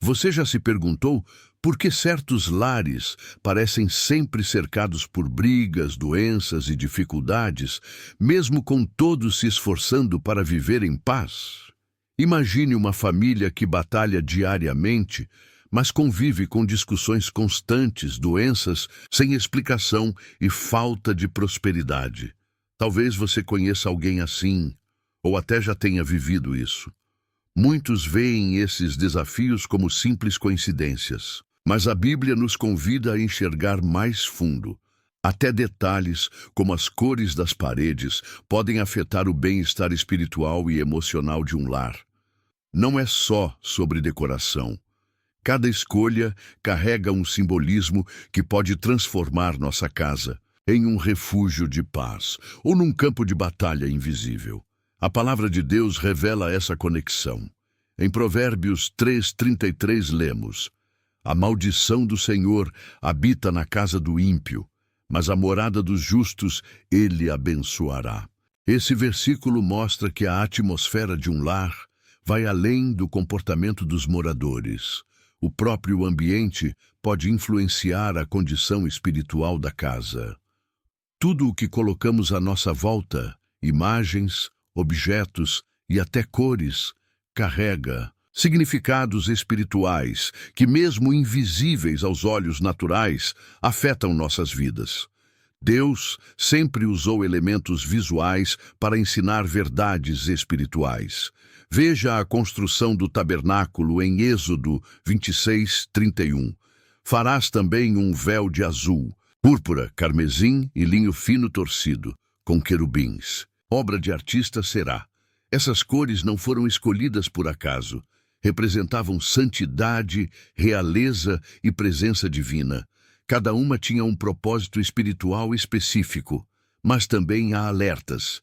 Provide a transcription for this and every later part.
Você já se perguntou por que certos lares parecem sempre cercados por brigas, doenças e dificuldades, mesmo com todos se esforçando para viver em paz? Imagine uma família que batalha diariamente, mas convive com discussões constantes, doenças sem explicação e falta de prosperidade. Talvez você conheça alguém assim, ou até já tenha vivido isso. Muitos veem esses desafios como simples coincidências, mas a Bíblia nos convida a enxergar mais fundo. Até detalhes, como as cores das paredes, podem afetar o bem-estar espiritual e emocional de um lar. Não é só sobre decoração. Cada escolha carrega um simbolismo que pode transformar nossa casa em um refúgio de paz ou num campo de batalha invisível. A palavra de Deus revela essa conexão. Em Provérbios 3:33 lemos: "A maldição do Senhor habita na casa do ímpio, mas a morada dos justos ele abençoará." Esse versículo mostra que a atmosfera de um lar vai além do comportamento dos moradores. O próprio ambiente pode influenciar a condição espiritual da casa. Tudo o que colocamos à nossa volta, imagens, objetos e até cores, carrega significados espirituais que, mesmo invisíveis aos olhos naturais, afetam nossas vidas. Deus sempre usou elementos visuais para ensinar verdades espirituais. Veja a construção do tabernáculo em Êxodo 26:31. "Farás também um véu de azul, púrpura, carmesim e linho fino torcido, com querubins. Obra de artista será." Essas cores não foram escolhidas por acaso. Representavam santidade, realeza e presença divina. Cada uma tinha um propósito espiritual específico, mas também há alertas.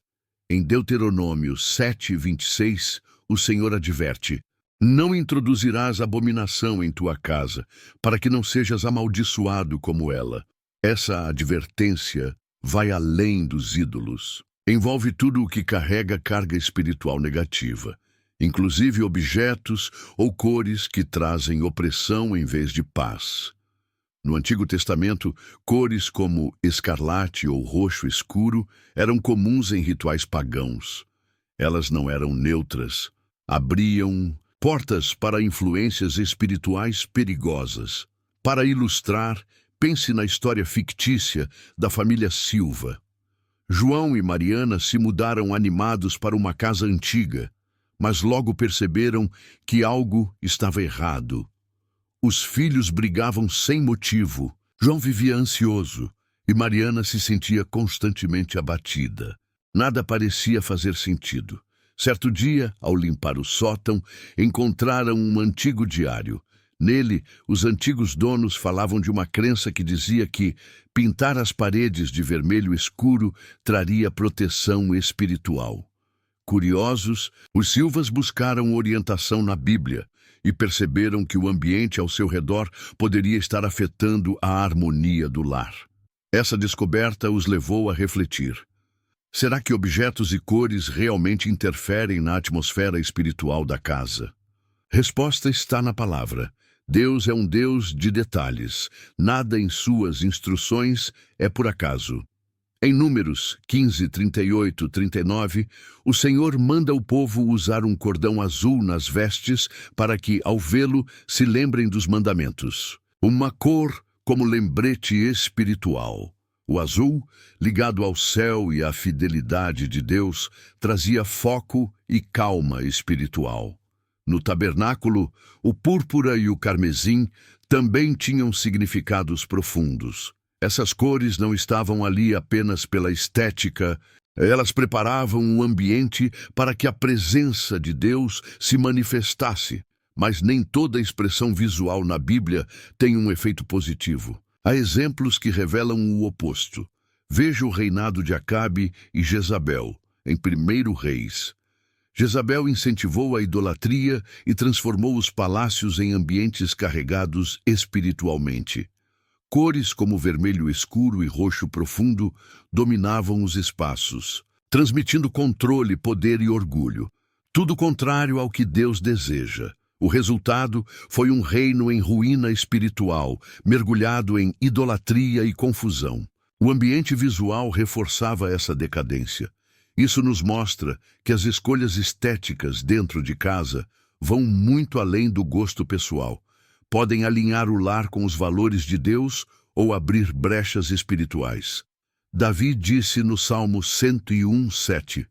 Em Deuteronômio 7:26, o Senhor adverte: "Não introduzirás abominação em tua casa, para que não sejas amaldiçoado como ela." Essa advertência vai além dos ídolos. Envolve tudo o que carrega carga espiritual negativa, inclusive objetos ou cores que trazem opressão em vez de paz. No Antigo Testamento, cores como escarlate ou roxo escuro eram comuns em rituais pagãos. Elas não eram neutras, abriam portas para influências espirituais perigosas. Para ilustrar, pense na história fictícia da família Silva. João e Mariana se mudaram animados para uma casa antiga, mas logo perceberam que algo estava errado. Os filhos brigavam sem motivo. João vivia ansioso e Mariana se sentia constantemente abatida. Nada parecia fazer sentido. Certo dia, ao limpar o sótão, encontraram um antigo diário. Nele, os antigos donos falavam de uma crença que dizia que pintar as paredes de vermelho escuro traria proteção espiritual. Curiosos, os Silvas buscaram orientação na Bíblia e perceberam que o ambiente ao seu redor poderia estar afetando a harmonia do lar. Essa descoberta os levou a refletir. Será que objetos e cores realmente interferem na atmosfera espiritual da casa? Resposta está na palavra. Deus é um Deus de detalhes. Nada em suas instruções é por acaso. Em Números 15:38-39, o Senhor manda o povo usar um cordão azul nas vestes para que, ao vê-lo, se lembrem dos mandamentos. Uma cor como lembrete espiritual. O azul, ligado ao céu e à fidelidade de Deus, trazia foco e calma espiritual. No tabernáculo, o púrpura e o carmesim também tinham significados profundos. Essas cores não estavam ali apenas pela estética, elas preparavam um ambiente para que a presença de Deus se manifestasse. Mas nem toda expressão visual na Bíblia tem um efeito positivo. Há exemplos que revelam o oposto. Veja o reinado de Acabe e Jezabel, em 1 Reis. Jezabel incentivou a idolatria e transformou os palácios em ambientes carregados espiritualmente. Cores como vermelho escuro e roxo profundo dominavam os espaços, transmitindo controle, poder e orgulho. Tudo contrário ao que Deus deseja. O resultado foi um reino em ruína espiritual, mergulhado em idolatria e confusão. O ambiente visual reforçava essa decadência. Isso nos mostra que as escolhas estéticas dentro de casa vão muito além do gosto pessoal. Podem alinhar o lar com os valores de Deus ou abrir brechas espirituais. Davi disse no Salmo 101:7: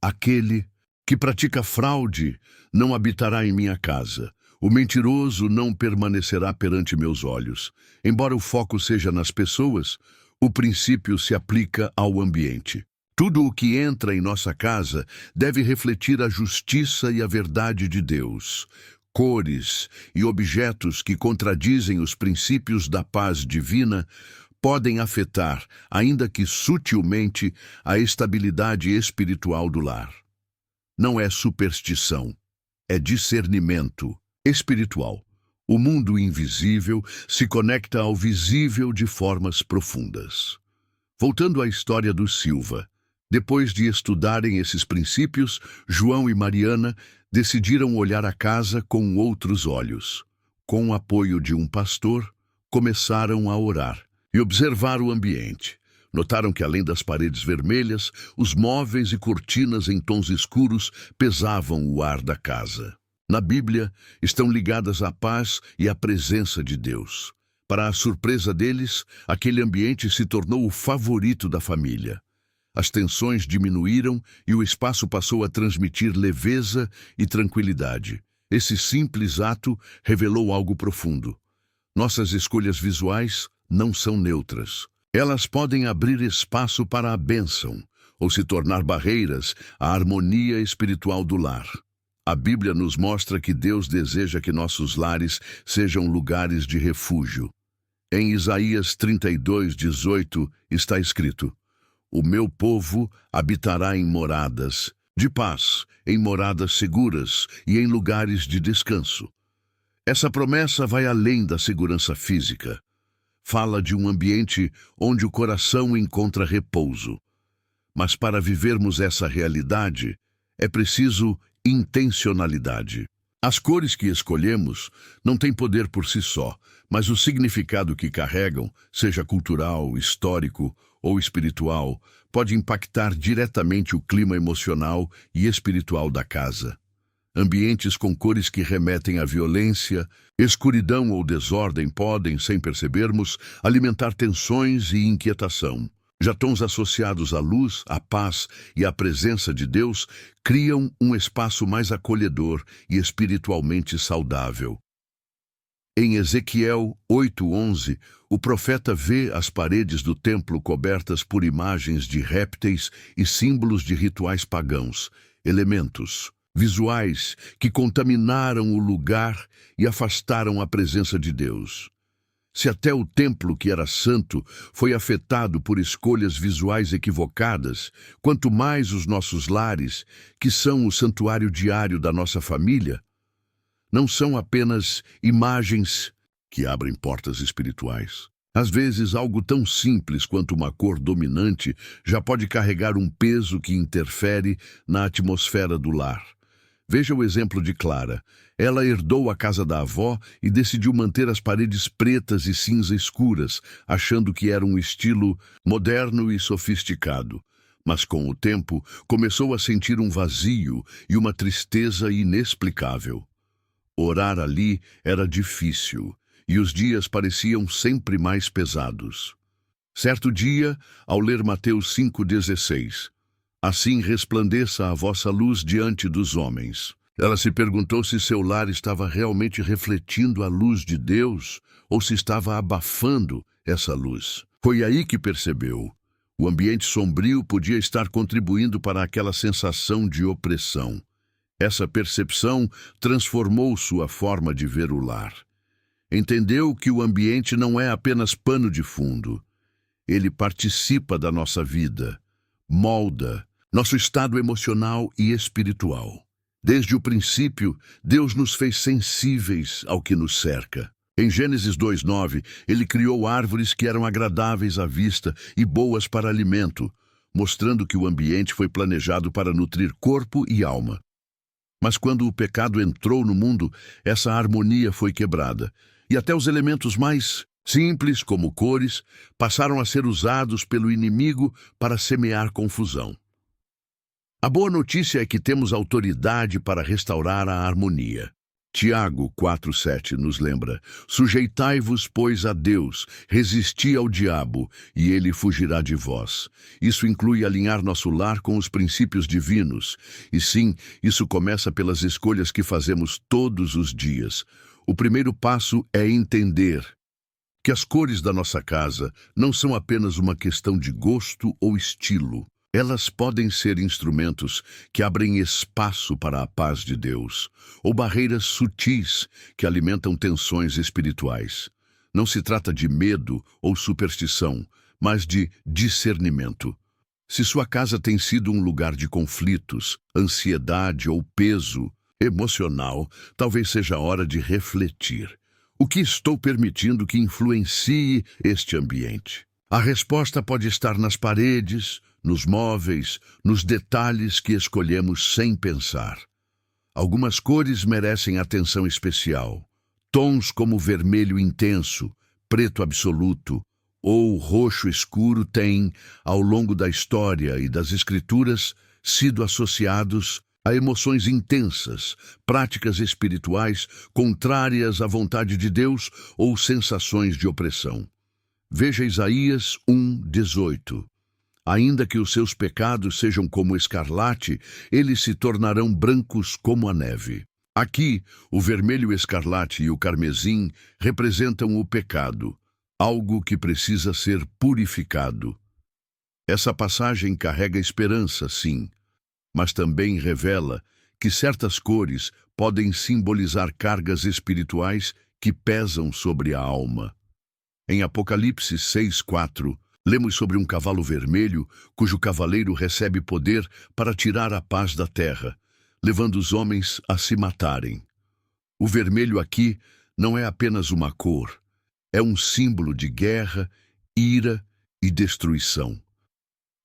Aquele que pratica fraude não habitará em minha casa. O mentiroso não permanecerá perante meus olhos. Embora o foco seja nas pessoas, o princípio se aplica ao ambiente. Tudo o que entra em nossa casa deve refletir a justiça e a verdade de Deus. Cores e objetos que contradizem os princípios da paz divina podem afetar, ainda que sutilmente, a estabilidade espiritual do lar. Não é superstição, é discernimento espiritual. O mundo invisível se conecta ao visível de formas profundas. Voltando à história dos Silva, depois de estudarem esses princípios, João e Mariana decidiram olhar a casa com outros olhos. Com o apoio de um pastor, começaram a orar e observar o ambiente. Notaram que, além das paredes vermelhas, os móveis e cortinas em tons escuros pesavam o ar da casa. Na Bíblia, estão ligadas à paz e à presença de Deus. Para a surpresa deles, aquele ambiente se tornou o favorito da família. As tensões diminuíram e o espaço passou a transmitir leveza e tranquilidade. Esse simples ato revelou algo profundo. Nossas escolhas visuais não são neutras. Elas podem abrir espaço para a bênção ou se tornar barreiras à harmonia espiritual do lar. A Bíblia nos mostra que Deus deseja que nossos lares sejam lugares de refúgio. Em Isaías 32:18 está escrito: O meu povo habitará em moradas de paz, em moradas seguras e em lugares de descanso. Essa promessa vai além da segurança física. Fala de um ambiente onde o coração encontra repouso. Mas para vivermos essa realidade, é preciso intencionalidade. As cores que escolhemos não têm poder por si só, mas o significado que carregam, seja cultural, histórico ou espiritual, pode impactar diretamente o clima emocional e espiritual da casa. Ambientes com cores que remetem à violência, escuridão ou desordem podem, sem percebermos, alimentar tensões e inquietação. Já tons associados à luz, à paz e à presença de Deus criam um espaço mais acolhedor e espiritualmente saudável. Em Ezequiel 8:11, o profeta vê as paredes do templo cobertas por imagens de répteis e símbolos de rituais pagãos, elementos visuais que contaminaram o lugar e afastaram a presença de Deus. Se até o templo, que era santo, foi afetado por escolhas visuais equivocadas, quanto mais os nossos lares, que são o santuário diário da nossa família, não são apenas imagens que abrem portas espirituais. Às vezes, algo tão simples quanto uma cor dominante já pode carregar um peso que interfere na atmosfera do lar. Veja o exemplo de Clara. Ela herdou a casa da avó e decidiu manter as paredes pretas e cinza escuras, achando que era um estilo moderno e sofisticado. Mas com o tempo, começou a sentir um vazio e uma tristeza inexplicável. Orar ali era difícil, e os dias pareciam sempre mais pesados. Certo dia, ao ler Mateus 5,16, assim resplandeça a vossa luz diante dos homens. Ela se perguntou se seu lar estava realmente refletindo a luz de Deus ou se estava abafando essa luz. Foi aí que percebeu. O ambiente sombrio podia estar contribuindo para aquela sensação de opressão. Essa percepção transformou sua forma de ver o lar. Entendeu que o ambiente não é apenas pano de fundo. Ele participa da nossa vida, molda nosso estado emocional e espiritual. Desde o princípio, Deus nos fez sensíveis ao que nos cerca. Em Gênesis 2:9, ele criou árvores que eram agradáveis à vista e boas para alimento, mostrando que o ambiente foi planejado para nutrir corpo e alma. Mas quando o pecado entrou no mundo, essa harmonia foi quebrada. E até os elementos mais simples, como cores, passaram a ser usados pelo inimigo para semear confusão. A boa notícia é que temos autoridade para restaurar a harmonia. Tiago 4,7 nos lembra: sujeitai-vos, pois, a Deus, resisti ao diabo, e ele fugirá de vós. Isso inclui alinhar nosso lar com os princípios divinos. E sim, isso começa pelas escolhas que fazemos todos os dias. O primeiro passo é entender que as cores da nossa casa não são apenas uma questão de gosto ou estilo. Elas podem ser instrumentos que abrem espaço para a paz de Deus, ou barreiras sutis que alimentam tensões espirituais. Não se trata de medo ou superstição, mas de discernimento. Se sua casa tem sido um lugar de conflitos, ansiedade ou peso emocional, talvez seja a hora de refletir. O que estou permitindo que influencie este ambiente? A resposta pode estar nas paredes, nos móveis, nos detalhes que escolhemos sem pensar. Algumas cores merecem atenção especial. Tons como vermelho intenso, preto absoluto ou roxo escuro têm, ao longo da história e das escrituras, sido associados a emoções intensas, práticas espirituais contrárias à vontade de Deus ou sensações de opressão. Veja Isaías 1:18. Ainda que os seus pecados sejam como escarlate, eles se tornarão brancos como a neve. Aqui, o vermelho escarlate e o carmesim representam o pecado, algo que precisa ser purificado. Essa passagem carrega esperança, sim, mas também revela que certas cores podem simbolizar cargas espirituais que pesam sobre a alma. Em Apocalipse 6:4, lemos sobre um cavalo vermelho, cujo cavaleiro recebe poder para tirar a paz da terra, levando os homens a se matarem. O vermelho aqui não é apenas uma cor, é um símbolo de guerra, ira e destruição.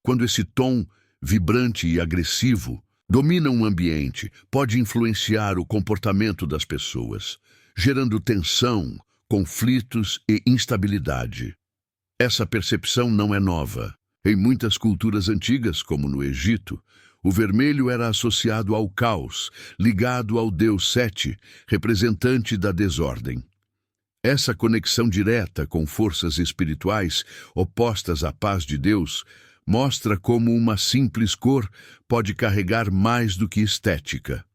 Quando esse tom vibrante e agressivo domina um ambiente, pode influenciar o comportamento das pessoas, gerando tensão, conflitos e instabilidade. Essa percepção não é nova. Em muitas culturas antigas, como no Egito, o vermelho era associado ao caos, ligado ao deus Sete, representante da desordem. Essa conexão direta com forças espirituais opostas à paz de Deus mostra como uma simples cor pode carregar mais do que estética.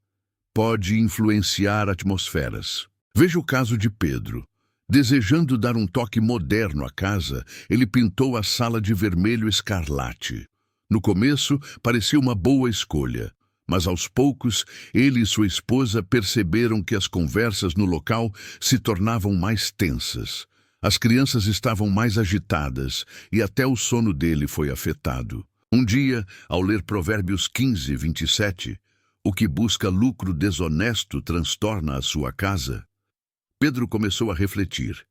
Pode influenciar atmosferas. Veja o caso de Pedro. Desejando dar um toque moderno à casa, ele pintou a sala de vermelho escarlate. No começo, parecia uma boa escolha, mas aos poucos, ele e sua esposa perceberam que as conversas no local se tornavam mais tensas. As crianças estavam mais agitadas e até o sono dele foi afetado. Um dia, ao ler Provérbios 15:27, o que busca lucro desonesto transtorna a sua casa, Pedro começou a refletir.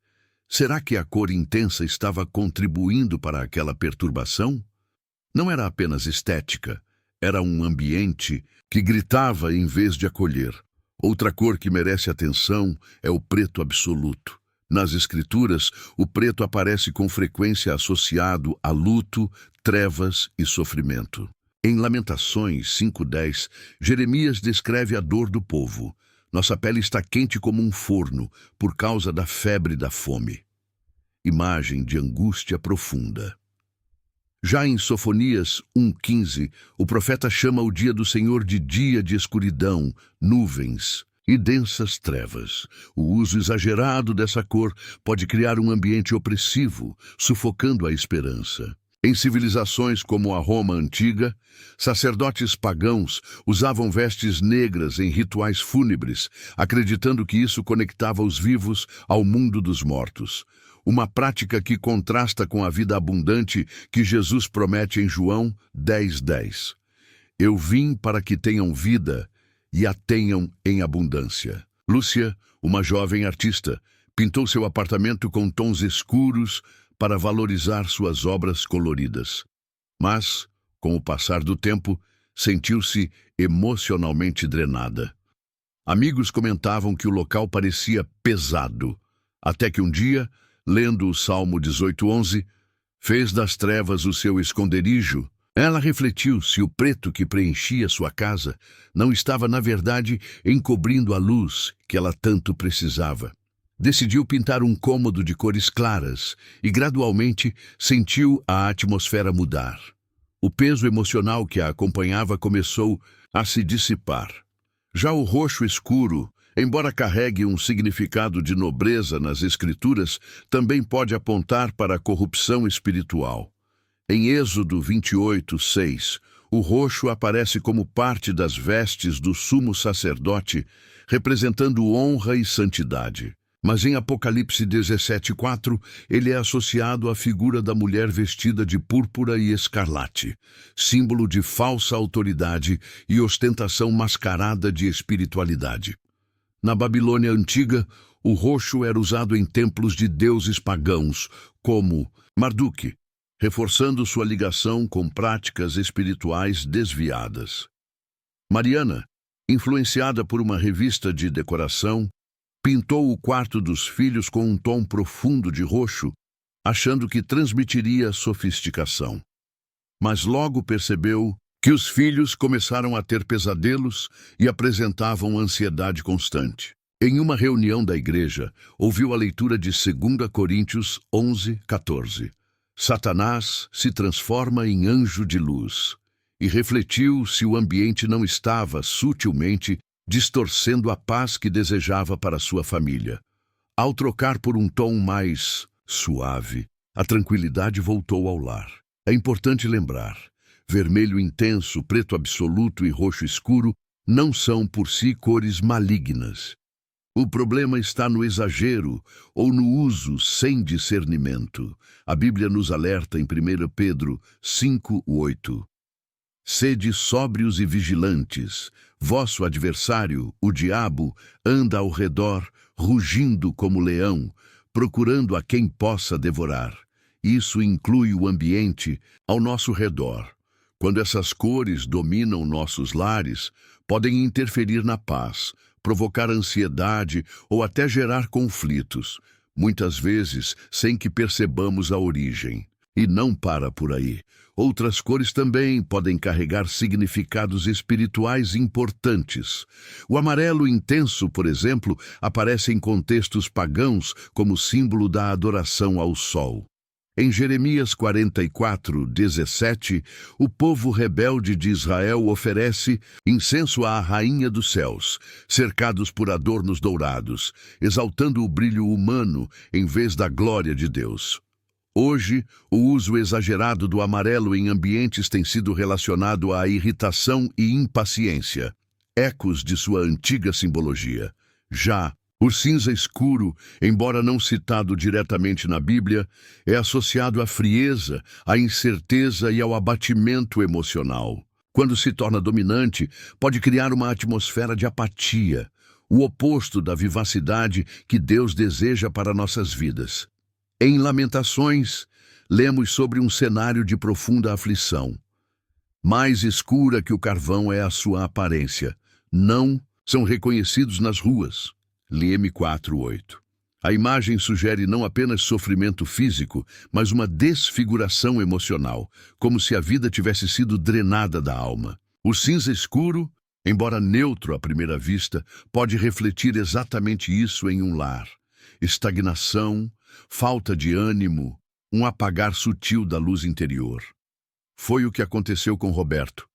Será que a cor intensa estava contribuindo para aquela perturbação? Não era apenas estética, era um ambiente que gritava em vez de acolher. Outra cor que merece atenção é o preto absoluto. Nas Escrituras, o preto aparece com frequência associado a luto, trevas e sofrimento. Em Lamentações 5:10, Jeremias descreve a dor do povo. Nossa pele está quente como um forno por causa da febre da fome. Imagem de angústia profunda. Já em Sofonias 1:15, o profeta chama o dia do Senhor de dia de escuridão, nuvens e densas trevas. O uso exagerado dessa cor pode criar um ambiente opressivo, sufocando a esperança. Em civilizações como a Roma antiga, sacerdotes pagãos usavam vestes negras em rituais fúnebres, acreditando que isso conectava os vivos ao mundo dos mortos. Uma prática que contrasta com a vida abundante que Jesus promete em João 10:10. Eu vim para que tenham vida e a tenham em abundância. Lúcia, uma jovem artista, pintou seu apartamento com tons escuros para valorizar suas obras coloridas. Mas, com o passar do tempo, sentiu-se emocionalmente drenada. Amigos comentavam que o local parecia pesado, até que um dia, lendo o Salmo 18:11, fez das trevas o seu esconderijo. Ela refletiu se o preto que preenchia sua casa não estava, na verdade, encobrindo a luz que ela tanto precisava. Decidiu pintar um cômodo de cores claras e, gradualmente, sentiu a atmosfera mudar. O peso emocional que a acompanhava começou a se dissipar. Já o roxo escuro, embora carregue um significado de nobreza nas Escrituras, também pode apontar para a corrupção espiritual. Em Êxodo 28:6, o roxo aparece como parte das vestes do sumo sacerdote, representando honra e santidade. Mas em Apocalipse 17:4, ele é associado à figura da mulher vestida de púrpura e escarlate, símbolo de falsa autoridade e ostentação mascarada de espiritualidade. Na Babilônia antiga, o roxo era usado em templos de deuses pagãos, como Marduk, reforçando sua ligação com práticas espirituais desviadas. Mariana, influenciada por uma revista de decoração, pintou o quarto dos filhos com um tom profundo de roxo, achando que transmitiria sofisticação. Mas logo percebeu que os filhos começaram a ter pesadelos e apresentavam ansiedade constante. Em uma reunião da igreja, ouviu a leitura de 2 Coríntios 11:14. Satanás se transforma em anjo de luz, e refletiu se o ambiente não estava, sutilmente, distorcendo a paz que desejava para sua família. Ao trocar por um tom mais suave, a tranquilidade voltou ao lar. É importante lembrar, vermelho intenso, preto absoluto e roxo escuro não são por si cores malignas. O problema está no exagero ou no uso sem discernimento. A Bíblia nos alerta em 1 Pedro 5:8. Sede sóbrios e vigilantes. Vosso adversário, o diabo, anda ao redor, rugindo como leão, procurando a quem possa devorar. Isso inclui o ambiente ao nosso redor. Quando essas cores dominam nossos lares, podem interferir na paz, provocar ansiedade ou até gerar conflitos, muitas vezes sem que percebamos a origem. E não para por aí. Outras cores também podem carregar significados espirituais importantes. O amarelo intenso, por exemplo, aparece em contextos pagãos como símbolo da adoração ao sol. Em Jeremias 44:17, o povo rebelde de Israel oferece incenso à Rainha dos Céus, cercados por adornos dourados, exaltando o brilho humano em vez da glória de Deus. Hoje, o uso exagerado do amarelo em ambientes tem sido relacionado à irritação e impaciência, ecos de sua antiga simbologia. Já o cinza escuro, embora não citado diretamente na Bíblia, é associado à frieza, à incerteza e ao abatimento emocional. Quando se torna dominante, pode criar uma atmosfera de apatia, o oposto da vivacidade que Deus deseja para nossas vidas. Em Lamentações, lemos sobre um cenário de profunda aflição. Mais escura que o carvão é a sua aparência. Não são reconhecidos nas ruas. Leme 4:8. A imagem sugere não apenas sofrimento físico, mas uma desfiguração emocional, como se a vida tivesse sido drenada da alma. O cinza escuro, embora neutro à primeira vista, pode refletir exatamente isso em um lar. Estagnação, falta de ânimo, um apagar sutil da luz interior. Foi o que aconteceu com Roberto,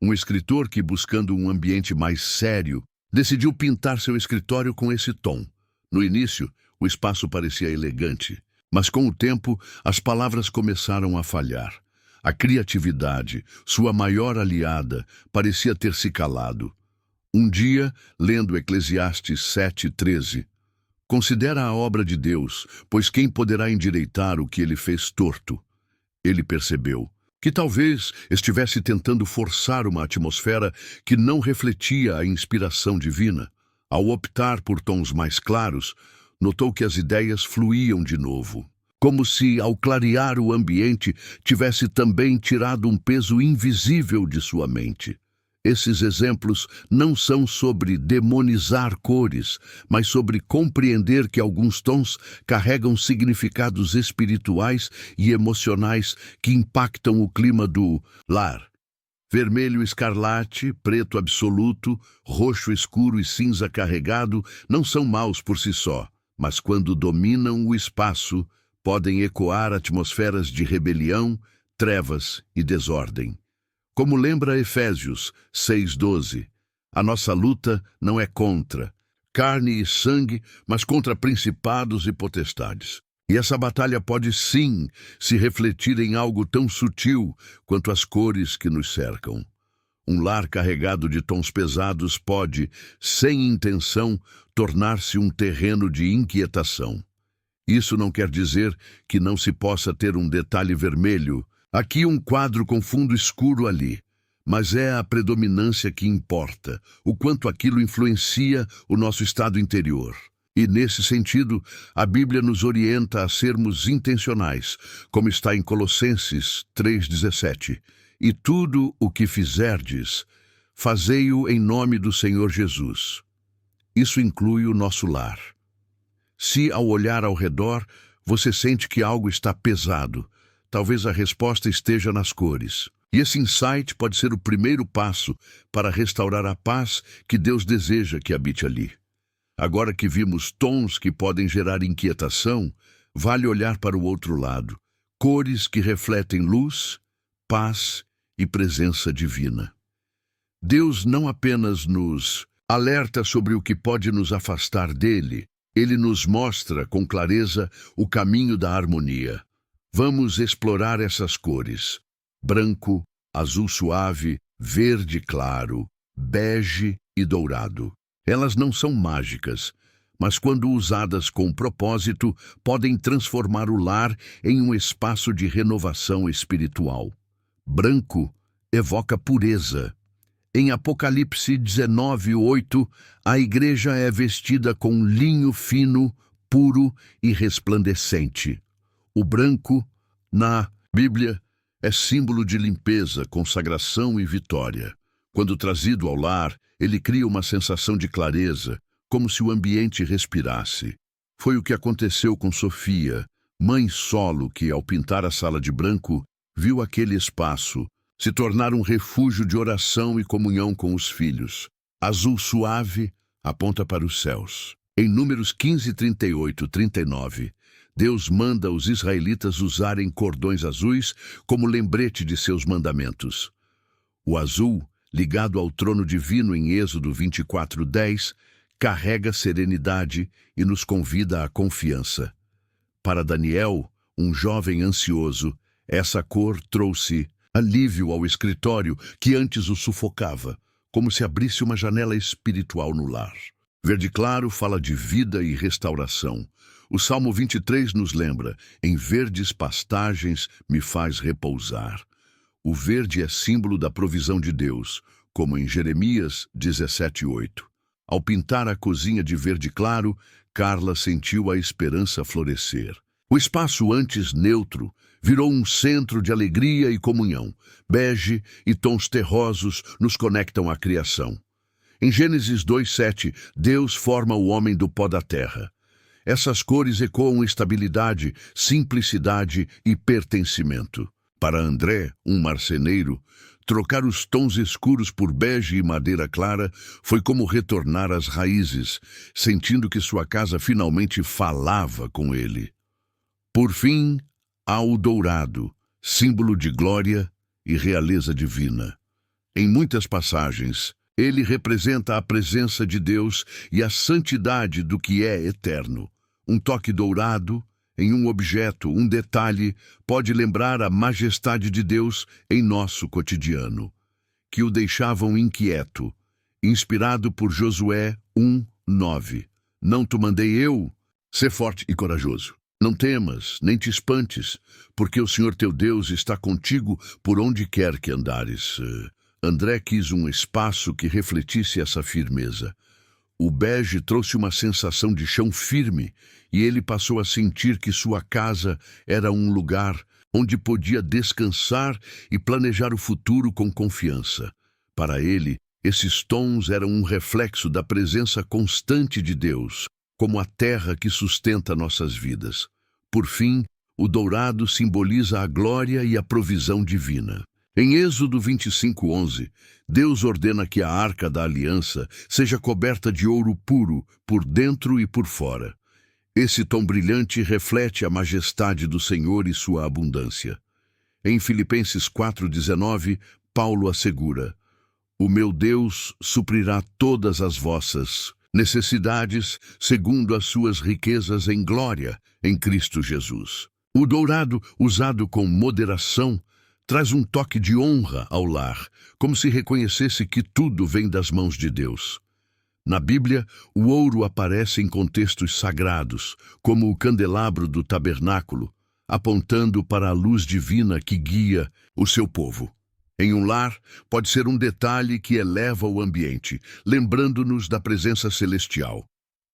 um escritor que, buscando um ambiente mais sério, decidiu pintar seu escritório com esse tom. No início, o espaço parecia elegante, mas com o tempo, as palavras começaram a falhar. A criatividade, sua maior aliada, parecia ter se calado. Um dia, lendo Eclesiastes 7:13, considera a obra de Deus, pois quem poderá endireitar o que ele fez torto? Ele percebeu que talvez estivesse tentando forçar uma atmosfera que não refletia a inspiração divina. Ao optar por tons mais claros, notou que as ideias fluíam de novo, como se, ao clarear o ambiente, tivesse também tirado um peso invisível de sua mente. Esses exemplos não são sobre demonizar cores, mas sobre compreender que alguns tons carregam significados espirituais e emocionais que impactam o clima do lar. Vermelho escarlate, preto absoluto, roxo escuro e cinza carregado não são maus por si só, mas quando dominam o espaço, podem ecoar atmosferas de rebelião, trevas e desordem. Como lembra Efésios 6:12, a nossa luta não é contra carne e sangue, mas contra principados e potestades. E essa batalha pode sim se refletir em algo tão sutil quanto as cores que nos cercam. Um lar carregado de tons pesados pode, sem intenção, tornar-se um terreno de inquietação. Isso não quer dizer que não se possa ter um detalhe vermelho, aqui um quadro com fundo escuro ali, mas é a predominância que importa, o quanto aquilo influencia o nosso estado interior. E, nesse sentido, a Bíblia nos orienta a sermos intencionais, como está em Colossenses 3,17. E tudo o que fizerdes, fazei-o em nome do Senhor Jesus. Isso inclui o nosso lar. Se, ao olhar ao redor, você sente que algo está pesado, talvez a resposta esteja nas cores. E esse insight pode ser o primeiro passo para restaurar a paz que Deus deseja que habite ali. Agora que vimos tons que podem gerar inquietação, vale olhar para o outro lado. Cores que refletem luz, paz e presença divina. Deus não apenas nos alerta sobre o que pode nos afastar dele, ele nos mostra com clareza o caminho da harmonia. Vamos explorar essas cores: branco, azul suave, verde claro, bege e dourado. Elas não são mágicas, mas quando usadas com propósito, podem transformar o lar em um espaço de renovação espiritual. Branco evoca pureza. Em Apocalipse 19:8, a igreja é vestida com linho fino, puro e resplandecente. O branco, na Bíblia, é símbolo de limpeza, consagração e vitória. Quando trazido ao lar, ele cria uma sensação de clareza, como se o ambiente respirasse. Foi o que aconteceu com Sofia, mãe solo que, ao pintar a sala de branco, viu aquele espaço se tornar um refúgio de oração e comunhão com os filhos. Azul suave aponta para os céus. Em Números 15:38-39, Deus manda os israelitas usarem cordões azuis como lembrete de seus mandamentos. O azul, ligado ao trono divino em Êxodo 24:10, carrega serenidade e nos convida à confiança. Para Daniel, um jovem ansioso, essa cor trouxe alívio ao escritório que antes o sufocava, como se abrisse uma janela espiritual no lar. Verde claro fala de vida e restauração. O Salmo 23 nos lembra: em verdes pastagens me faz repousar. O verde é símbolo da provisão de Deus, como em Jeremias 17:8. Ao pintar a cozinha de verde claro, Carla sentiu a esperança florescer. O espaço antes neutro virou um centro de alegria e comunhão. Bege e tons terrosos nos conectam à criação. Em Gênesis 2:7, Deus forma o homem do pó da terra. Essas cores ecoam estabilidade, simplicidade e pertencimento. Para André, um marceneiro, trocar os tons escuros por bege e madeira clara foi como retornar às raízes, sentindo que sua casa finalmente falava com ele. Por fim, há o dourado, símbolo de glória e realeza divina. Em muitas passagens, ele representa a presença de Deus e a santidade do que é eterno. Um toque dourado em um objeto, um detalhe, pode lembrar a majestade de Deus em nosso cotidiano, que o deixavam inquieto. Inspirado por Josué 1:9. Não te mandei eu? Sê forte e corajoso. Não temas, nem te espantes, porque o Senhor teu Deus está contigo por onde quer que andares. André quis um espaço que refletisse essa firmeza. O bege trouxe uma sensação de chão firme, e ele passou a sentir que sua casa era um lugar onde podia descansar e planejar o futuro com confiança. Para ele, esses tons eram um reflexo da presença constante de Deus, como a terra que sustenta nossas vidas. Por fim, o dourado simboliza a glória e a provisão divina. Em Êxodo 25:11, Deus ordena que a arca da aliança seja coberta de ouro puro, por dentro e por fora. Esse tom brilhante reflete a majestade do Senhor e sua abundância. Em Filipenses 4:19, Paulo assegura: "O meu Deus suprirá todas as vossas necessidades, segundo as suas riquezas em glória, em Cristo Jesus." O dourado, usado com moderação, traz um toque de honra ao lar, como se reconhecesse que tudo vem das mãos de Deus. Na Bíblia, o ouro aparece em contextos sagrados, como o candelabro do tabernáculo, apontando para a luz divina que guia o seu povo. Em um lar, pode ser um detalhe que eleva o ambiente, lembrando-nos da presença celestial.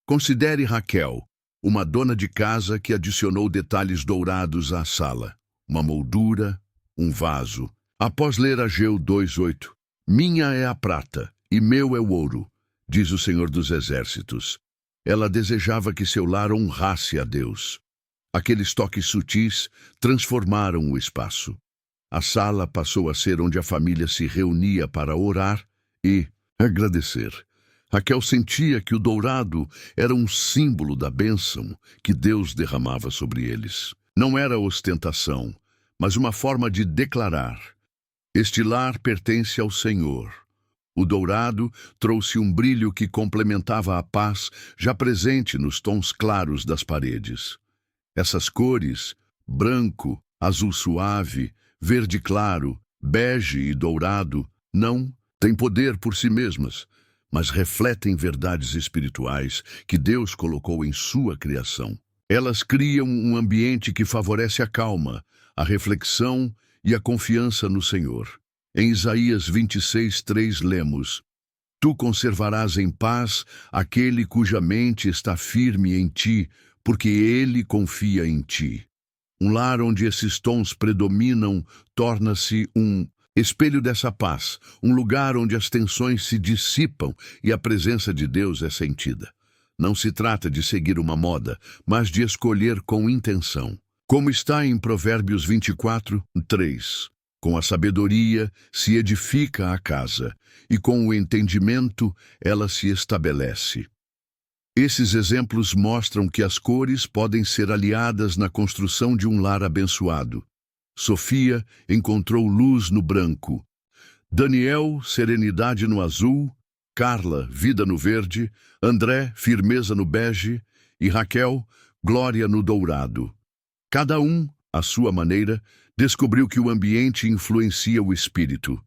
Considere Raquel, uma dona de casa que adicionou detalhes dourados à sala, uma moldura, um vaso. Após ler Ageu 2:8, "Minha é a prata e meu é o ouro", diz o Senhor dos Exércitos. Ela desejava que seu lar honrasse a Deus. Aqueles toques sutis transformaram o espaço. A sala passou a ser onde a família se reunia para orar e agradecer. Raquel sentia que o dourado era um símbolo da bênção que Deus derramava sobre eles. Não era ostentação, mas uma forma de declarar: "Este lar pertence ao Senhor." O dourado trouxe um brilho que complementava a paz já presente nos tons claros das paredes. Essas cores, branco, azul suave, verde claro, bege e dourado, não têm poder por si mesmas, mas refletem verdades espirituais que Deus colocou em sua criação. Elas criam um ambiente que favorece a calma, a reflexão e a confiança no Senhor. Em Isaías 26:3 lemos: "Tu conservarás em paz aquele cuja mente está firme em ti, porque ele confia em ti." Um lar onde esses tons predominam torna-se um espelho dessa paz, um lugar onde as tensões se dissipam e a presença de Deus é sentida. Não se trata de seguir uma moda, mas de escolher com intenção. Como está em Provérbios 24:3, "Com a sabedoria se edifica a casa, e com o entendimento ela se estabelece." Esses exemplos mostram que as cores podem ser aliadas na construção de um lar abençoado. Sofia encontrou luz no branco, Daniel, serenidade no azul, Carla, vida no verde, André, firmeza no bege e Raquel, glória no dourado. Cada um, à sua maneira, descobriu que o ambiente influencia o espírito.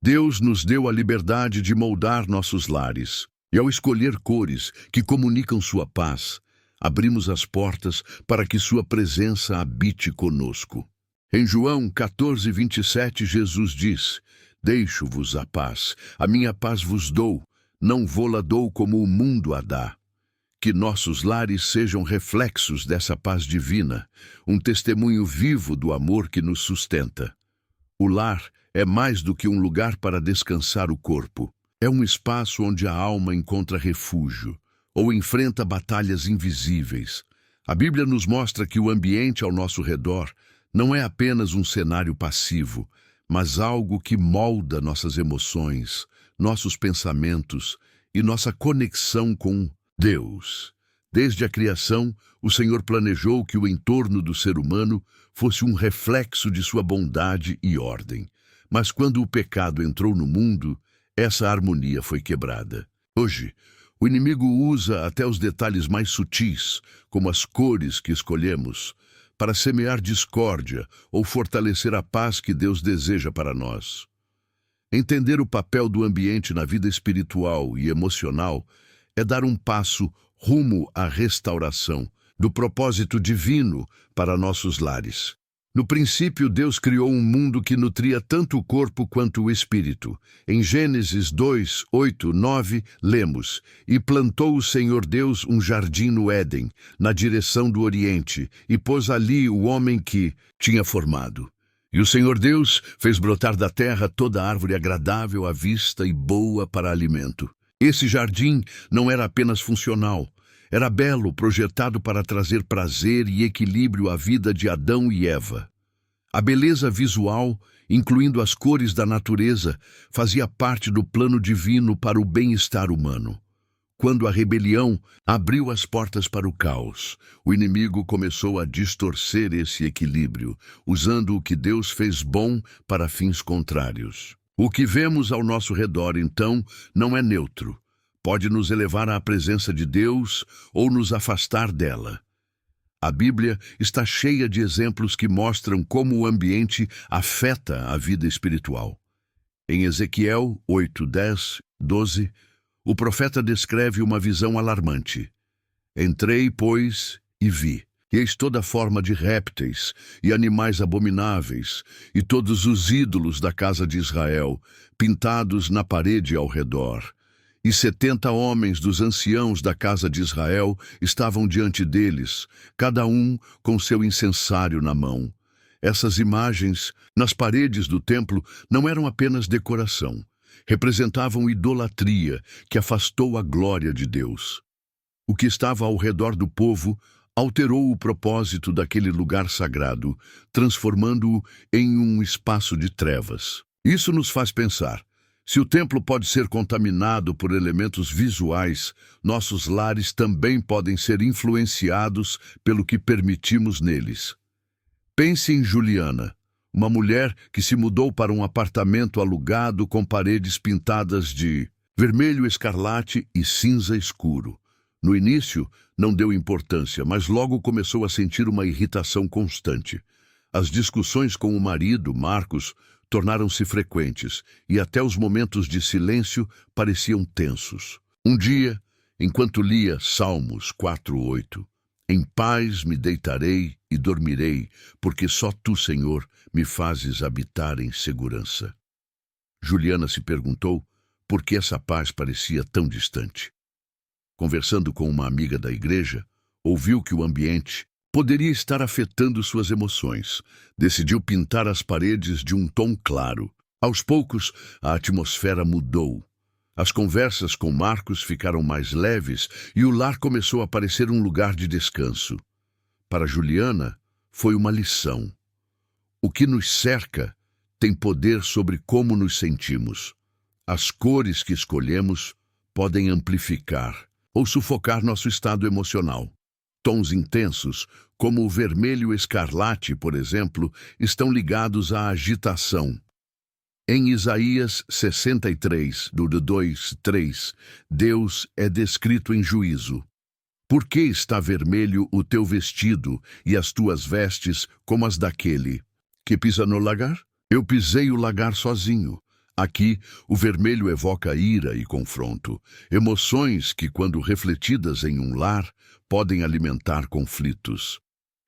Deus nos deu a liberdade de moldar nossos lares, e ao escolher cores que comunicam sua paz, abrimos as portas para que sua presença habite conosco. Em João 14:27, Jesus diz: "Deixo-vos a paz, a minha paz vos dou, não vô-la dou como o mundo a dá." Que nossos lares sejam reflexos dessa paz divina, um testemunho vivo do amor que nos sustenta. O lar é mais do que um lugar para descansar o corpo. É um espaço onde a alma encontra refúgio ou enfrenta batalhas invisíveis. A Bíblia nos mostra que o ambiente ao nosso redor não é apenas um cenário passivo, mas algo que molda nossas emoções, nossos pensamentos e nossa conexão com Deus. Desde a criação, o Senhor planejou que o entorno do ser humano fosse um reflexo de sua bondade e ordem. Mas quando o pecado entrou no mundo, essa harmonia foi quebrada. Hoje, o inimigo usa até os detalhes mais sutis, como as cores que escolhemos, para semear discórdia ou fortalecer a paz que Deus deseja para nós. Entender o papel do ambiente na vida espiritual e emocional é dar um passo rumo à restauração do propósito divino para nossos lares. No princípio, Deus criou um mundo que nutria tanto o corpo quanto o espírito. Em Gênesis 2:8-9, lemos: "E plantou o Senhor Deus um jardim no Éden, na direção do Oriente, e pôs ali o homem que tinha formado. E o Senhor Deus fez brotar da terra toda árvore agradável à vista e boa para alimento. Esse jardim não era apenas funcional, era belo, projetado para trazer prazer e equilíbrio à vida de Adão e Eva. A beleza visual, incluindo as cores da natureza, fazia parte do plano divino para o bem-estar humano. Quando a rebelião abriu as portas para o caos, o inimigo começou a distorcer esse equilíbrio, usando o que Deus fez bom para fins contrários. O que vemos ao nosso redor, então, não é neutro. Pode nos elevar à presença de Deus ou nos afastar dela. A Bíblia está cheia de exemplos que mostram como o ambiente afeta a vida espiritual. Em Ezequiel 8, 10, 12, o profeta descreve uma visão alarmante. Entrei, pois, e vi. E eis toda forma de répteis e animais abomináveis, e todos os ídolos da casa de Israel, pintados na parede ao redor. E 70 homens dos anciãos da casa de Israel estavam diante deles, cada um com seu incensário na mão. Essas imagens, nas paredes do templo, não eram apenas decoração. Representavam idolatria que afastou a glória de Deus. O que estava ao redor do povo alterou o propósito daquele lugar sagrado, transformando-o em um espaço de trevas. Isso nos faz pensar: se o templo pode ser contaminado por elementos visuais, nossos lares também podem ser influenciados pelo que permitimos neles. Pense em Juliana, uma mulher que se mudou para um apartamento alugado com paredes pintadas de vermelho escarlate e cinza escuro. No início, não deu importância, mas logo começou a sentir uma irritação constante. As discussões com o marido, Marcos, tornaram-se frequentes e até os momentos de silêncio pareciam tensos. Um dia, enquanto lia Salmos 4:8, em paz me deitarei e dormirei, porque só tu, Senhor, me fazes habitar em segurança. Juliana se perguntou por que essa paz parecia tão distante. Conversando com uma amiga da igreja, ouviu que o ambiente poderia estar afetando suas emoções. Decidiu pintar as paredes de um tom claro. Aos poucos, a atmosfera mudou. As conversas com Marcos ficaram mais leves e o lar começou a parecer um lugar de descanso. Para Juliana, foi uma lição. O que nos cerca tem poder sobre como nos sentimos. As cores que escolhemos podem amplificar ou sufocar nosso estado emocional. Tons intensos, como o vermelho escarlate, por exemplo, estão ligados à agitação. Em Isaías 63, do 2:3, Deus é descrito em juízo. Por que está vermelho o teu vestido e as tuas vestes como as daquele que pisa no lagar? Eu pisei o lagar sozinho. Aqui, o vermelho evoca ira e confronto, emoções que, quando refletidas em um lar, podem alimentar conflitos.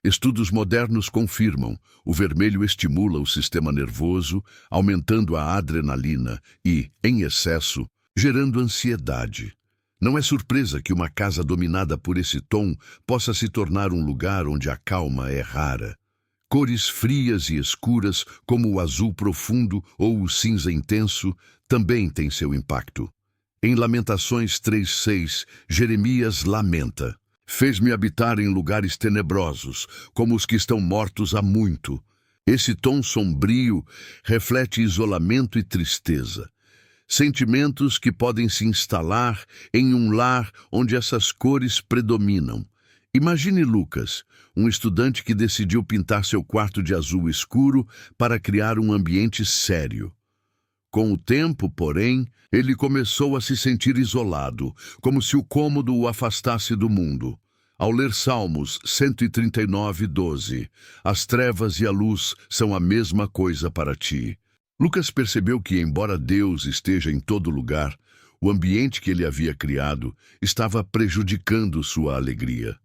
Estudos modernos confirmam: o vermelho estimula o sistema nervoso, aumentando a adrenalina e, em excesso, gerando ansiedade. Não é surpresa que uma casa dominada por esse tom possa se tornar um lugar onde a calma é rara. Cores frias e escuras, como o azul profundo ou o cinza intenso, também têm seu impacto. Em Lamentações 3:6, Jeremias lamenta: fez-me habitar em lugares tenebrosos, como os que estão mortos há muito. Esse tom sombrio reflete isolamento e tristeza. Sentimentos que podem se instalar em um lar onde essas cores predominam. Imagine Lucas, um estudante que decidiu pintar seu quarto de azul escuro para criar um ambiente sério. Com o tempo, porém, ele começou a se sentir isolado, como se o cômodo o afastasse do mundo. Ao ler Salmos 139:12, as trevas e a luz são a mesma coisa para ti. Lucas percebeu que, embora Deus esteja em todo lugar, o ambiente que ele havia criado estava prejudicando sua alegria.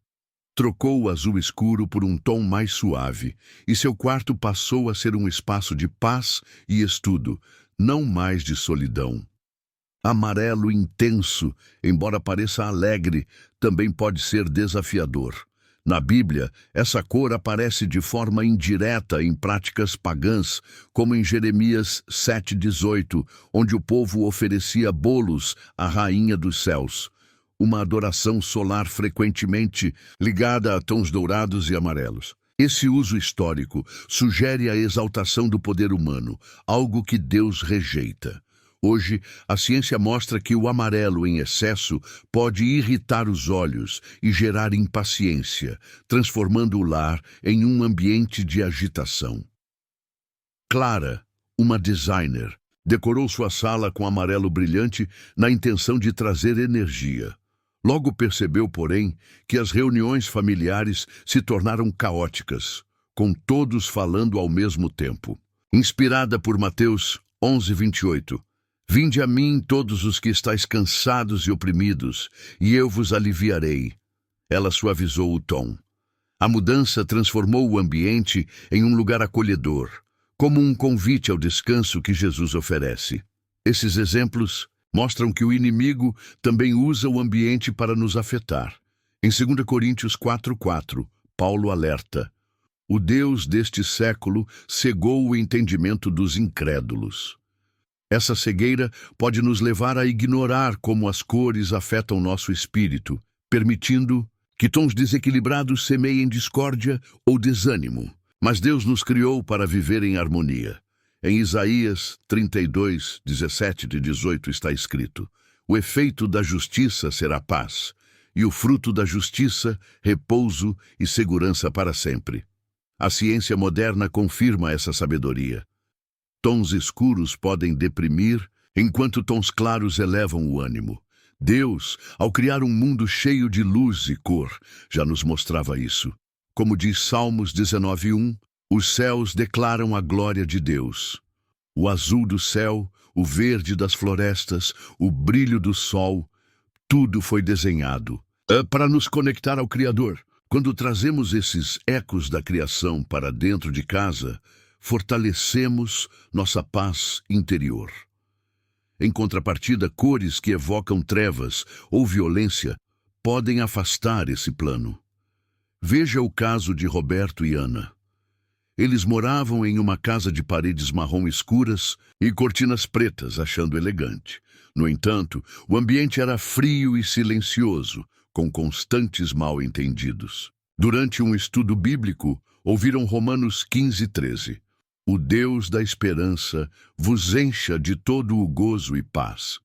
Trocou o azul escuro por um tom mais suave, e seu quarto passou a ser um espaço de paz e estudo, não mais de solidão. Amarelo intenso, embora pareça alegre, também pode ser desafiador. Na Bíblia, essa cor aparece de forma indireta em práticas pagãs, como em Jeremias 7,18, onde o povo oferecia bolos à rainha dos céus, uma adoração solar frequentemente ligada a tons dourados e amarelos. Esse uso histórico sugere a exaltação do poder humano, algo que Deus rejeita. Hoje, a ciência mostra que o amarelo em excesso pode irritar os olhos e gerar impaciência, transformando o lar em um ambiente de agitação. Clara, uma designer, decorou sua sala com amarelo brilhante na intenção de trazer energia. Logo percebeu, porém, que as reuniões familiares se tornaram caóticas, com todos falando ao mesmo tempo. Inspirada por Mateus 11:28, Vinde a mim todos os que estáis cansados e oprimidos, e eu vos aliviarei. Ela suavizou o tom. A mudança transformou o ambiente em um lugar acolhedor, como um convite ao descanso que Jesus oferece. Esses exemplos mostram que o inimigo também usa o ambiente para nos afetar. Em 2 Coríntios 4:4, Paulo alerta: o Deus deste século cegou o entendimento dos incrédulos. Essa cegueira pode nos levar a ignorar como as cores afetam nosso espírito, permitindo que tons desequilibrados semeiem discórdia ou desânimo. Mas Deus nos criou para viver em harmonia. Em Isaías 32, 17 e 18 está escrito: o efeito da justiça será paz, e o fruto da justiça, repouso e segurança para sempre. A ciência moderna confirma essa sabedoria. Tons escuros podem deprimir, enquanto tons claros elevam o ânimo. Deus, ao criar um mundo cheio de luz e cor, já nos mostrava isso. Como diz Salmos 19:1, os céus declaram a glória de Deus. O azul do céu, o verde das florestas, o brilho do sol, tudo foi desenhado para nos conectar ao Criador. Quando trazemos esses ecos da criação para dentro de casa, fortalecemos nossa paz interior. Em contrapartida, cores que evocam trevas ou violência podem afastar esse plano. Veja o caso de Roberto e Ana. Eles moravam em uma casa de paredes marrom escuras e cortinas pretas, achando elegante. No entanto, o ambiente era frio e silencioso, com constantes mal-entendidos. Durante um estudo bíblico, ouviram Romanos 15:13. O Deus da esperança vos encha de todo o gozo e paz.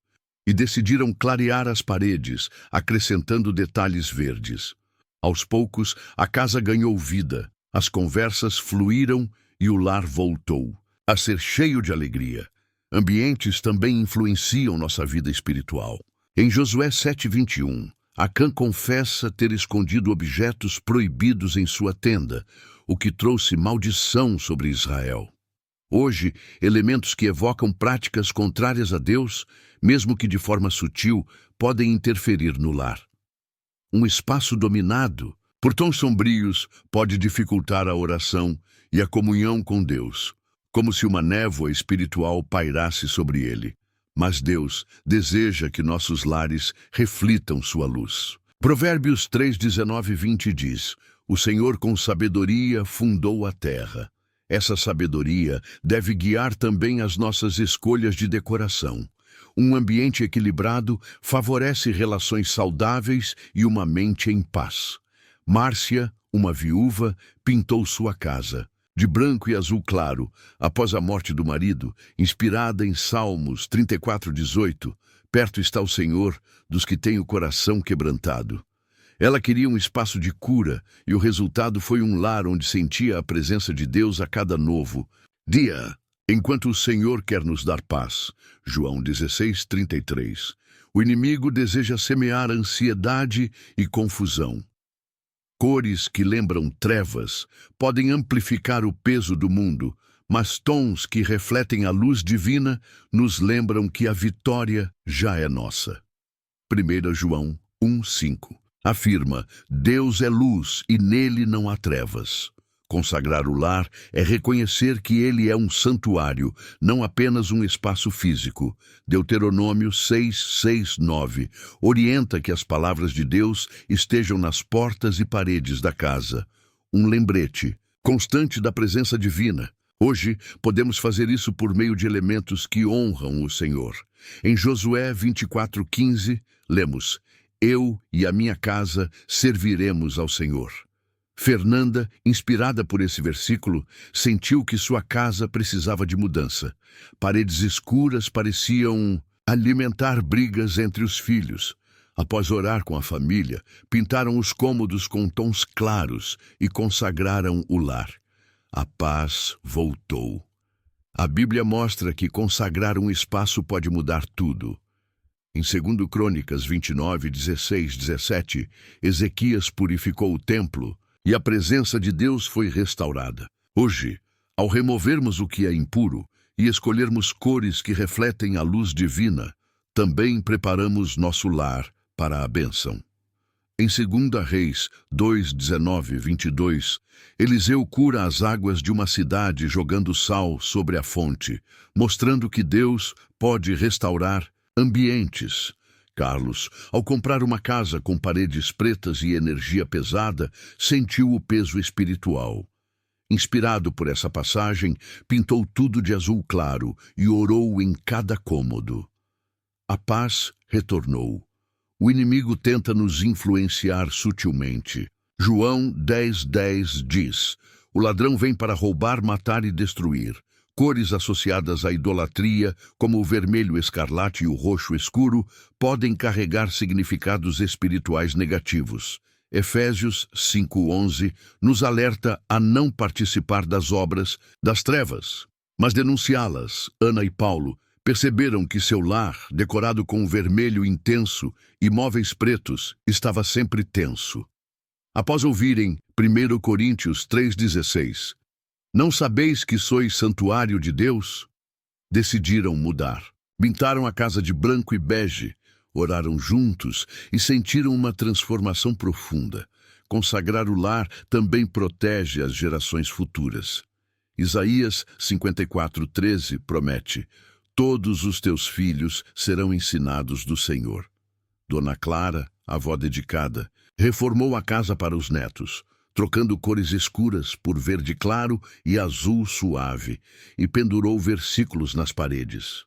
E decidiram clarear as paredes, acrescentando detalhes verdes. Aos poucos, a casa ganhou vida, as conversas fluíram e o lar voltou a ser cheio de alegria. Ambientes também influenciam nossa vida espiritual. Em Josué 7:21, Acã confessa ter escondido objetos proibidos em sua tenda, o que trouxe maldição sobre Israel. Hoje, elementos que evocam práticas contrárias a Deus, mesmo que de forma sutil, podem interferir no lar. Um espaço dominado por tons sombrios pode dificultar a oração e a comunhão com Deus, como se uma névoa espiritual pairasse sobre ele. Mas Deus deseja que nossos lares reflitam sua luz. Provérbios 3:19 e 20 diz: o Senhor com sabedoria fundou a terra. Essa sabedoria deve guiar também as nossas escolhas de decoração. Um ambiente equilibrado favorece relações saudáveis e uma mente em paz. Márcia, uma viúva, pintou sua casa de branco e azul claro, após a morte do marido, inspirada em Salmos 34:18, perto está o Senhor dos que têm o coração quebrantado. Ela queria um espaço de cura, e o resultado foi um lar onde sentia a presença de Deus a cada novo dia, enquanto o Senhor quer nos dar paz. João 16:33. O inimigo deseja semear ansiedade e confusão. Cores que lembram trevas podem amplificar o peso do mundo, mas tons que refletem a luz divina nos lembram que a vitória já é nossa. 1 João 1:5 afirma: Deus é luz e nele não há trevas. Consagrar o lar é reconhecer que ele é um santuário, não apenas um espaço físico. Deuteronômio 6:6-9 orienta que as palavras de Deus estejam nas portas e paredes da casa. Um lembrete constante da presença divina. Hoje, podemos fazer isso por meio de elementos que honram o Senhor. Em Josué 24:15, lemos: Eu e a minha casa serviremos ao Senhor. Fernanda, inspirada por esse versículo, sentiu que sua casa precisava de mudança. Paredes escuras pareciam alimentar brigas entre os filhos. Após orar com a família, pintaram os cômodos com tons claros e consagraram o lar. A paz voltou. A Bíblia mostra que consagrar um espaço pode mudar tudo. Em 2 Crônicas 29:16-17, Ezequias purificou o templo e a presença de Deus foi restaurada. Hoje, ao removermos o que é impuro e escolhermos cores que refletem a luz divina, também preparamos nosso lar para a bênção. Em 2 Reis 2:19-22, Eliseu cura as águas de uma cidade jogando sal sobre a fonte, mostrando que Deus pode restaurar ambientes. Carlos, ao comprar uma casa com paredes pretas e energia pesada, sentiu o peso espiritual. Inspirado por essa passagem, pintou tudo de azul claro e orou em cada cômodo. A paz retornou. O inimigo tenta nos influenciar sutilmente. João 10:10 diz: O ladrão vem para roubar, matar e destruir. Cores associadas à idolatria, como o vermelho escarlate e o roxo escuro, podem carregar significados espirituais negativos. Efésios 5:11 nos alerta a não participar das obras das trevas, mas denunciá-las. Ana e Paulo perceberam que seu lar, decorado com vermelho intenso e móveis pretos, estava sempre tenso. Após ouvirem 1 Coríntios 3:16, Não sabeis que sois santuário de Deus? Decidiram mudar. Pintaram a casa de branco e bege, oraram juntos e sentiram uma transformação profunda. Consagrar o lar também protege as gerações futuras. Isaías 54:13 promete: Todos os teus filhos serão ensinados do Senhor. Dona Clara, avó dedicada, reformou a casa para os netos, trocando cores escuras por verde claro e azul suave, e pendurou versículos nas paredes.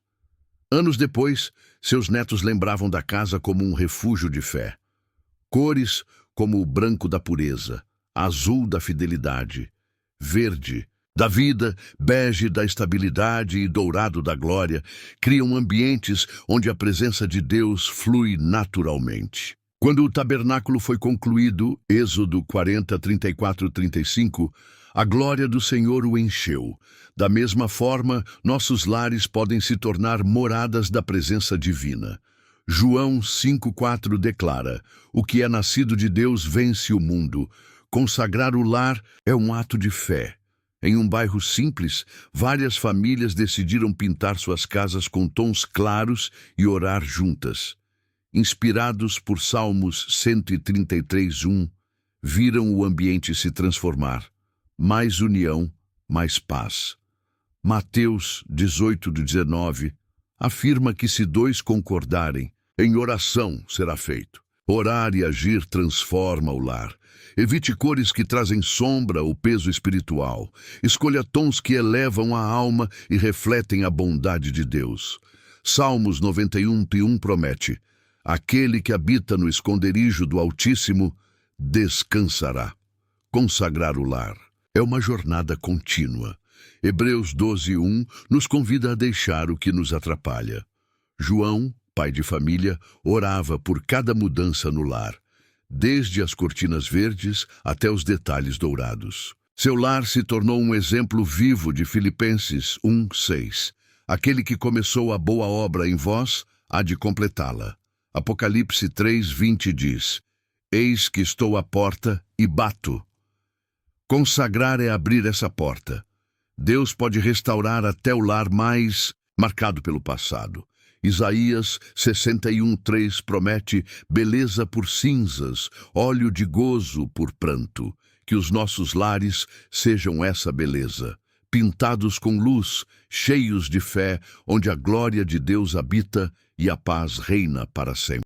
Anos depois, seus netos lembravam da casa como um refúgio de fé. Cores como o branco da pureza, azul da fidelidade, verde da vida, bege da estabilidade e dourado da glória, criam ambientes onde a presença de Deus flui naturalmente. Quando o tabernáculo foi concluído, Êxodo 40:34-35, a glória do Senhor o encheu. Da mesma forma, nossos lares podem se tornar moradas da presença divina. João 5:4 declara: O que é nascido de Deus vence o mundo. Consagrar o lar é um ato de fé. Em um bairro simples, várias famílias decidiram pintar suas casas com tons claros e orar juntas. Inspirados por Salmos 133:1, viram o ambiente se transformar. Mais união, mais paz. Mateus 18:19 afirma que se dois concordarem, em oração será feito. Orar e agir transforma o lar. Evite cores que trazem sombra ou peso espiritual. Escolha tons que elevam a alma e refletem a bondade de Deus. Salmos 91:1 promete: Aquele que habita no esconderijo do Altíssimo descansará. Consagrar o lar é uma jornada contínua. Hebreus 12:1 nos convida a deixar o que nos atrapalha. João, pai de família, orava por cada mudança no lar, desde as cortinas verdes até os detalhes dourados. Seu lar se tornou um exemplo vivo de Filipenses 1:6. Aquele que começou a boa obra em vós há de completá-la. Apocalipse 3:20 diz: Eis que estou à porta e bato. Consagrar é abrir essa porta. Deus pode restaurar até o lar mais marcado pelo passado. Isaías 61:3 promete beleza por cinzas, óleo de gozo por pranto. Que Que os nossos lares sejam essa beleza, pintados com luz, cheios de fé, onde a glória de Deus habita e a paz reina para sempre.